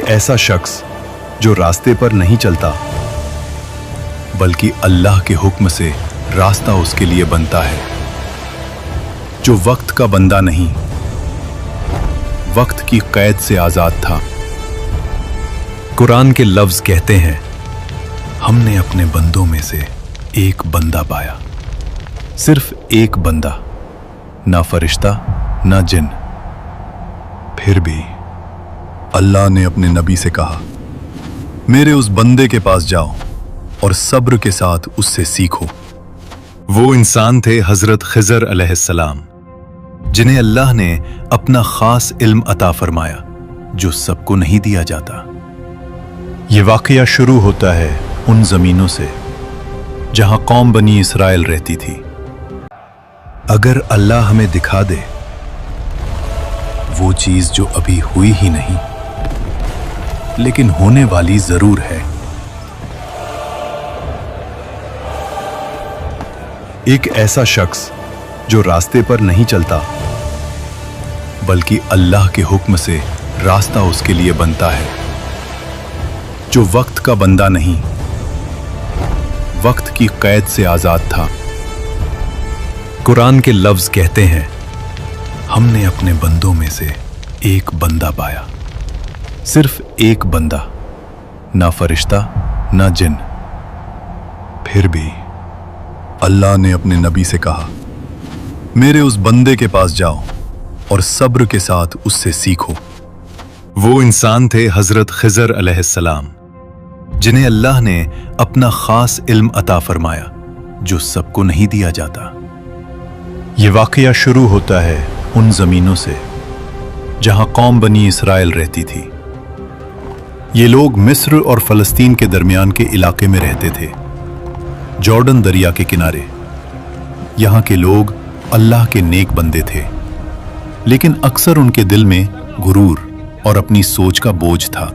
ऐसा शख्स जो रास्ते पर नहीं चलता बल्कि अल्लाह के हुक्म से रास्ता उसके लिए बनता है, जो वक्त का बंदा नहीं, वक्त की कैद से आजाद था। कुरान के लफ्ज कहते हैं, हमने अपने बंदों में से एक बंदा पाया, सिर्फ एक बंदा, ना फरिश्ता ना जिन। फिर भी अल्लाह ने अपने नबी से कहा, मेरे उस बंदे के पास जाओ और सब्र के साथ उससे सीखो। वो इंसान थे हजरत खिजर अलैहिस्सलाम, जिन्हें अल्लाह ने अपना खास इल्म अता फरमाया जो सबको नहीं दिया जाता। ये वाकया शुरू होता है उन जमीनों से जहां कौम बनी इसराइल रहती थी। अगर अल्लाह हमें दिखा दे वो चीज जो अभी हुई ही नहीं लेकिन होने वाली जरूर है। एक ऐसा शख्स जो रास्ते पर नहीं चलता बल्कि अल्लाह के हुक्म से रास्ता उसके लिए बनता है, जो वक्त का बंदा नहीं, वक्त की कैद से आजाद था। कुरान के लफ्ज कहते हैं, हमने अपने बंदों में से एक बंदा पाया, सिर्फ एक बंदा, ना फरिश्ता ना जिन। फिर भी अल्लाह ने अपने नबी से कहा, मेरे उस बंदे के पास जाओ और सब्र के साथ उससे सीखो। वो इंसान थे हजरत खिजर अलैहिस्सलाम, जिन्हें अल्लाह ने अपना खास इल्म अता फरमाया जो सबको नहीं दिया जाता। ये वाकया शुरू होता है उन जमीनों से जहां कौम बनी इसराइल रहती थी। ये लोग मिस्र और फलस्तीन के दरमियान के इलाके में रहते थे, जॉर्डन दरिया के किनारे। यहां के लोग अल्लाह के नेक बंदे थे, लेकिन अक्सर उनके दिल में गुरूर और अपनी सोच का बोझ था।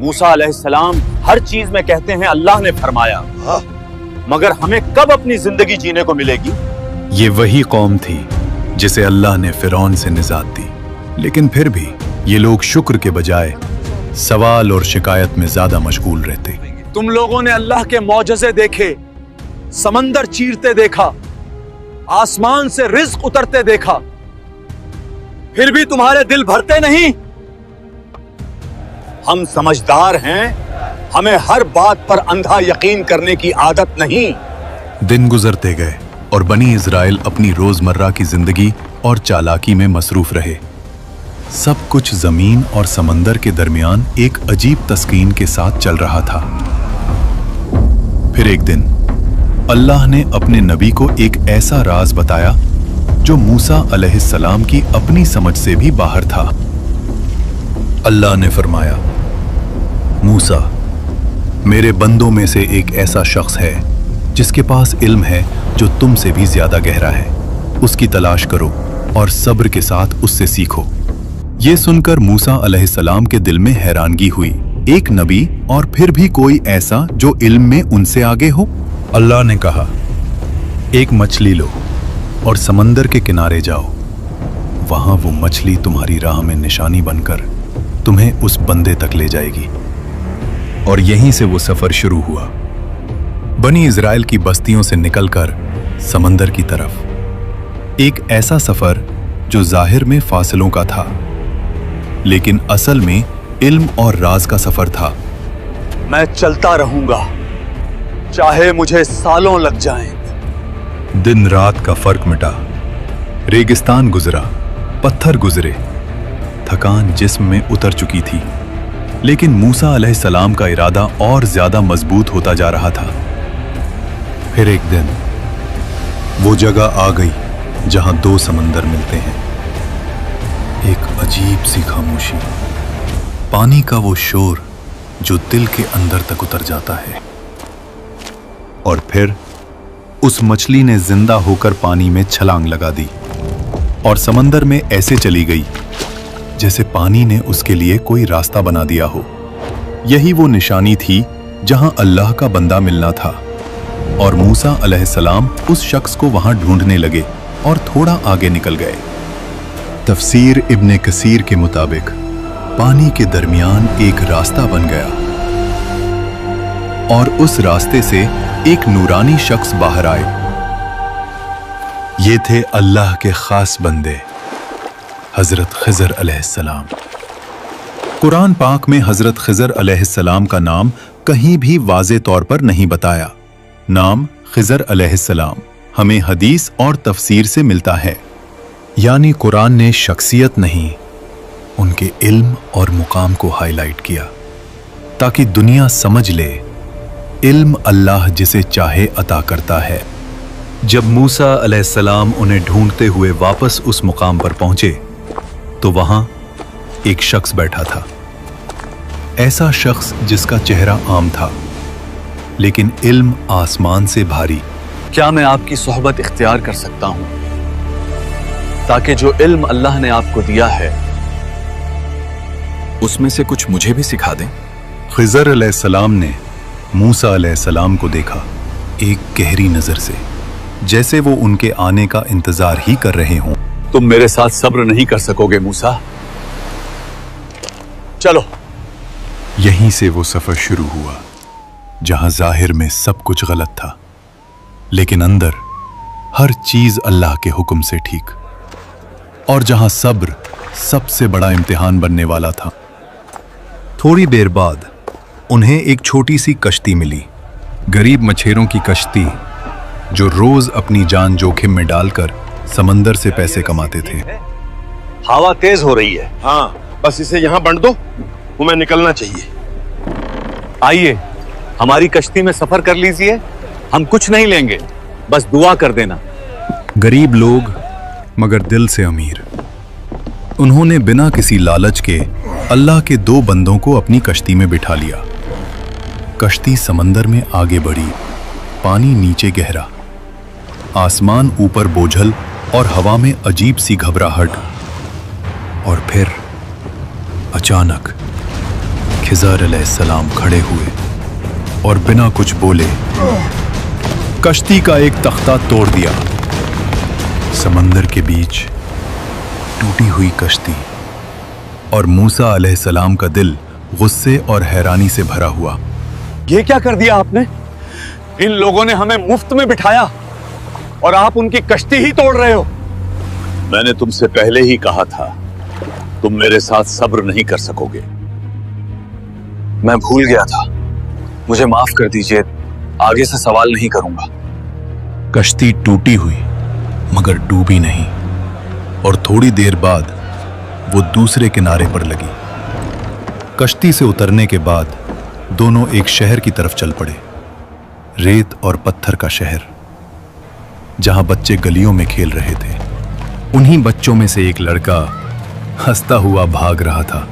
मूसा अलैहिस्सलाम हर चीज में कहते हैं अल्लाह ने फरमाया, मगर हमें कब अपनी जिंदगी जीने को मिलेगी? ये वही कौम थी जिसे अल्लाह ने फिरौन से निजात दी, लेकिन फिर भी ये लोग शुक्र के बजाय सवाल और शिकायत में ज्यादा मशगूल रहते। तुम लोगों ने अल्लाह के मौजज़े देखे, समंदर चीरते देखा, आसमान से रिज्क उतरते देखा, फिर भी तुम्हारे दिल भरते नहीं। हम समझदार हैं, हमें हर बात पर अंधा यकीन करने की आदत नहीं। दिन गुजरते गए और बनी इज़राइल अपनी रोजमर्रा की जिंदगी और चालाकी में मसरूफ रहे। सब कुछ जमीन और समंदर के दरमियान एक अजीब तस्कीन के साथ चल रहा था। फिर एक दिन अल्लाह ने अपने नबी को एक ऐसा राज बताया जो मूसा अलैहिस्सलाम की अपनी समझ से भी बाहर था। अल्लाह ने फरमाया, मूसा, मेरे बंदों में से एक ऐसा शख्स है जिसके पास इल्म है जो तुमसे भी ज्यादा गहरा है। उसकी तलाश करो और सब्र के साथ उससे सीखो। ये सुनकर मूसा अलैहिस्सलाम के दिल में हैरानगी हुई। एक नबी और फिर भी कोई ऐसा जो इल्म में उनसे आगे हो। अल्लाह ने कहा, एक मछली लो और समंदर के किनारे जाओ। वहां वो मछली तुम्हारी राह में निशानी बनकर तुम्हें उस बंदे तक ले जाएगी। और यहीं से वो सफर शुरू हुआ, बनी इज़राइल की बस्तियों से निकलकर समंदर की तरफ। एक ऐसा सफर जो जाहिर में फासलों का था, लेकिन असल में इल्म और राज का सफर था। मैं चलता रहूंगा, चाहे मुझे सालों लग जाएं। दिन रात का फर्क मिटा, रेगिस्तान गुजरा, पत्थर गुजरे, थकान जिस्म में उतर चुकी थी, लेकिन मूसा अलैहिस्सलाम का इरादा और ज्यादा मजबूत होता जा रहा था। फिर एक दिन वो जगह आ गई जहां दो समंदर मिलते हैं। एक अजीब सी खामोशी, पानी का वो शोर जो दिल के अंदर तक उतर जाता है। और फिर उस मछली ने जिंदा होकर पानी में छलांग लगा दी और समंदर में ऐसे चली गई जैसे पानी ने उसके लिए कोई रास्ता बना दिया हो। यही वो निशानी थी जहां अल्लाह का बंदा मिलना था, और मूसा अलैहिस्सलाम उस शख्स को वहां ढूंढने लगे और थोड़ा आगे निकल गए। तफसीर इब्ने कसीर के मुताबिक पानी के दरमियान एक रास्ता बन गया और उस रास्ते से एक नूरानी शख्स बाहर आए। ये थे अल्लाह के खास बंदे हजरत खिज़र अलैहिस्सलाम। कुरान पाक में हजरत खिज़र अलैहिस्सलाम का नाम कहीं भी वाज़े तौर पर नहीं बताया। नाम खिज़र अलैहिस्सलाम हमें हदीस और तफसीर से मिलता है, यानी कुरान ने शख्सियत नहीं, उनके इल्म और मुकाम को हाईलाइट किया ताकि दुनिया समझ ले इल्म अल्लाह जिसे चाहे अता करता है। जब मूसा अलैहिस्सलाम उन्हें ढूंढते हुए वापस उस मुकाम पर पहुंचे तो वहां एक शख्स बैठा था। ऐसा शख्स जिसका चेहरा आम था लेकिन इल्म आसमान से भारी। क्या मैं आपकी सोहबत इख्तियार कर सकता हूं ताकि जो इल्म अल्लाह ने आपको दिया है उसमें से कुछ मुझे भी सिखा दें? खिज़र अलैहिस्सलाम ने मूसा अलैहिस्सलाम को देखा एक गहरी नजर से, जैसे वो उनके आने का इंतजार ही कर रहे हों। तुम मेरे साथ सब्र नहीं कर सकोगे मूसा, चलो। यहीं से वो सफर शुरू हुआ जहां जाहिर में सब कुछ गलत था लेकिन अंदर हर चीज अल्लाह के हुक्म से ठीक, और जहां सब्र सबसे बड़ा इम्तिहान बनने वाला था। थोड़ी देर बाद उन्हें एक छोटी सी कश्ती मिली, गरीब मछेरों की कश्ती जो रोज अपनी जान जोखिम में डालकर समंदर से पैसे कमाते थे। हवा तेज हो रही है। हाँ, बस इसे यहाँ बंद दो, हमें निकलना चाहिए। आइए हमारी कश्ती में सफर कर लीजिए, हम कुछ नहीं लेंगे, बस दुआ कर देना। गरीब लोग मगर दिल से अमीर। उन्होंने बिना किसी लालच के अल्लाह के दो बंदों को अपनी कश्ती में बिठा लिया। कश्ती समंदर में आगे बढ़ी, पानी नीचे गहरा, आसमान ऊपर बोझल और हवा में अजीब सी घबराहट। और फिर अचानक खिज़र अलैहिस्सलाम खड़े हुए और बिना कुछ बोले कश्ती का एक तख्ता तोड़ दिया। समंदर के बीच टूटी हुई कश्ती और मूसा अलैहिस्सलाम का दिल गुस्से और हैरानी से भरा हुआ। ये क्या कर दिया आपने? इन लोगों ने हमें मुफ्त में बिठाया और आप उनकी कश्ती ही तोड़ रहे हो। मैंने तुमसे पहले ही कहा था तुम मेरे साथ सब्र नहीं कर सकोगे। मैं भूल गया था, मुझे माफ कर दीजिए, आगे से सवाल नहीं करूंगा। कश्ती टूटी हुई मगर डूबी नहीं, और थोड़ी देर बाद वो दूसरे किनारे पर लगी। कश्ती से उतरने के बाद दोनों एक शहर की तरफ चल पड़े, रेत और पत्थर का शहर, जहां बच्चे गलियों में खेल रहे थे। उन्हीं बच्चों में से एक लड़का हंसता हुआ भाग रहा था।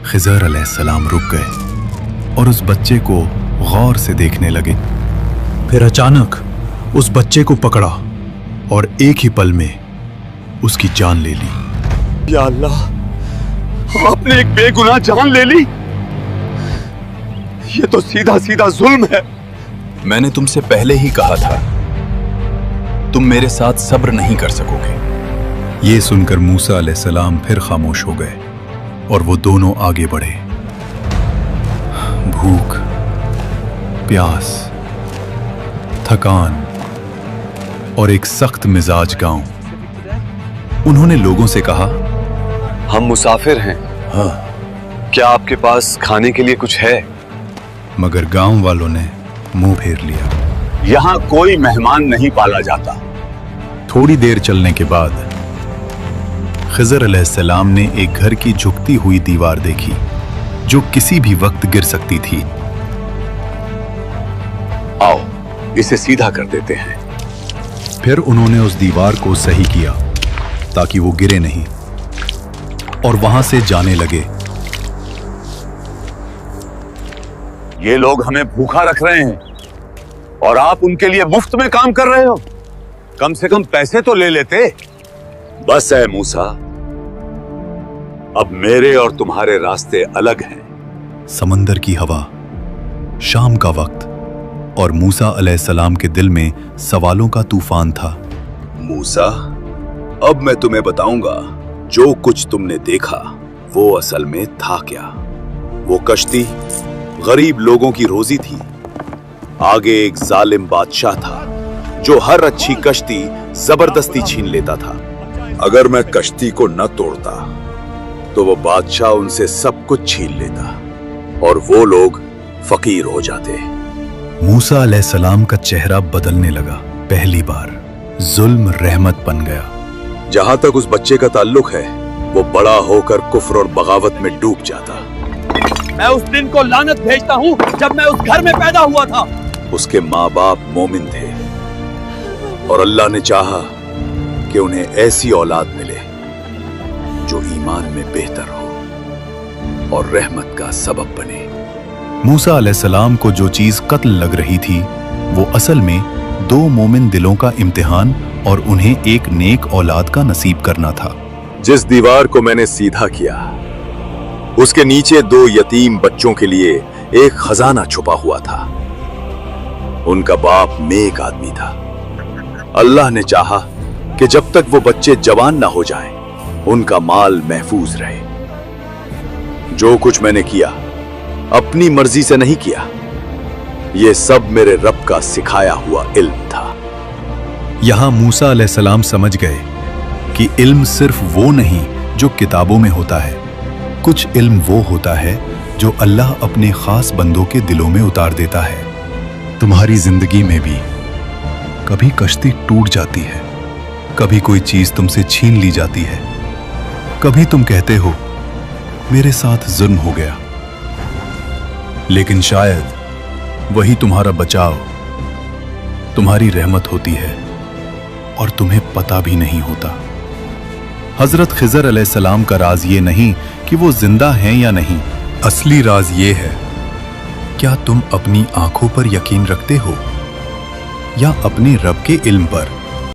खिज़र अलैहिस्सलाम रुक गए और उस बच्चे को गौर से देखने लगे। फिर अचानक उस बच्चे को पकड़ा और एक ही पल में उसकी जान ले ली। या अल्लाह, आपने एक बेगुनाह जान ले ली। ये तो सीधा सीधा जुल्म है। मैंने तुमसे पहले ही कहा था तुम मेरे साथ सब्र नहीं कर सकोगे। ये सुनकर मूसा अलैहिस्सलाम फिर खामोश हो गए और वो दोनों आगे बढ़े। भूख, प्यास, थकान और एक सख्त मिजाज गांव। उन्होंने लोगों से कहा, हम मुसाफिर हैं। हाँ, क्या आपके पास खाने के लिए कुछ है? मगर गांव वालों ने मुंह फेर लिया। यहाँ कोई मेहमान नहीं पाला जाता। थोड़ी देर चलने के बाद खिज़र अलैहिस्सलाम ने एक घर की झुकती हुई दीवार देखी जो किसी भी वक्त गिर सकती थी। आओ इसे सीधा कर देते हैं। फिर उन्होंने उस दीवार को सही किया ताकि वो गिरे नहीं, और वहां से जाने लगे। ये लोग हमें भूखा रख रहे हैं और आप उनके लिए मुफ्त में काम कर रहे हो। कम से कम पैसे तो ले लेते। बस है मूसा, अब मेरे और तुम्हारे रास्ते अलग हैं। समंदर की हवा, शाम का वक्त, और मूसा अलैहिस्सलाम के दिल में सवालों का तूफान था। मूसा, अब मैं तुम्हें बताऊंगा जो कुछ तुमने देखा वो असल में था क्या। वो कश्ती गरीब लोगों की रोजी थी। आगे एक जालिम बादशाह था जो हर अच्छी कश्ती जबरदस्ती छीन लेता था। अगर मैं कश्ती को न तोड़ता तो वो बादशाह उनसे सब कुछ छीन लेता और वो लोग फकीर हो जाते। मूसा अलैहिस्सलाम का चेहरा बदलने लगा। पहली बार जुल्म रहमत बन गया। जहां तक उस बच्चे का ताल्लुक है, वो बड़ा होकर कुफ्र और बगावत में डूब जाता। मैं उस दिन को लानत भेजता हूँ जब मैं उस घर में पैदा हुआ था। उसके माँ बाप मोमिन थे और अल्लाह ने चाहा कि उन्हें ऐसी औलाद मिले जो ईमान में बेहतर हो और रहमत का सबब बने। मूसा अलैहिस्सलाम को जो चीज कत्ल लग रही थी, वो असल में 2 मोमिन दिलों का इम्तिहान और उन्हें एक नेक औलाद का नसीब करना था। जिस दीवार को मैंने सीधा किया, उसके नीचे 2 यतीम बच्चों के लिए एक खजाना छुपा हुआ था। उनका बाप नेक आदमी था। अल्लाह ने चाहा कि जब तक वो बच्चे जवान ना हो जाएं, उनका माल महफूज रहे। जो कुछ मैंने किया अपनी मर्जी से नहीं किया, ये सब मेरे रब का सिखाया हुआ इल्म था। यहां मूसा अलैहिस्सलाम समझ गए कि इल्म सिर्फ वो नहीं जो किताबों में होता है। कुछ इल्म वो होता है जो अल्लाह अपने खास बंदों के दिलों में उतार देता है। तुम्हारी जिंदगी में भी कभी कश्ती टूट जाती है, कभी कोई चीज तुमसे छीन ली जाती है, कभी तुम कहते हो मेरे साथ जुल्म हो गया, लेकिन शायद वही तुम्हारा बचाव, तुम्हारी रहमत होती है और तुम्हें पता भी नहीं होता। हजरत खिजर अलैहिस्सलाम का राज ये नहीं कि वो जिंदा हैं या नहीं, असली राज ये है, क्या तुम अपनी आंखों पर यकीन रखते हो या अपने रब के इल्म पर।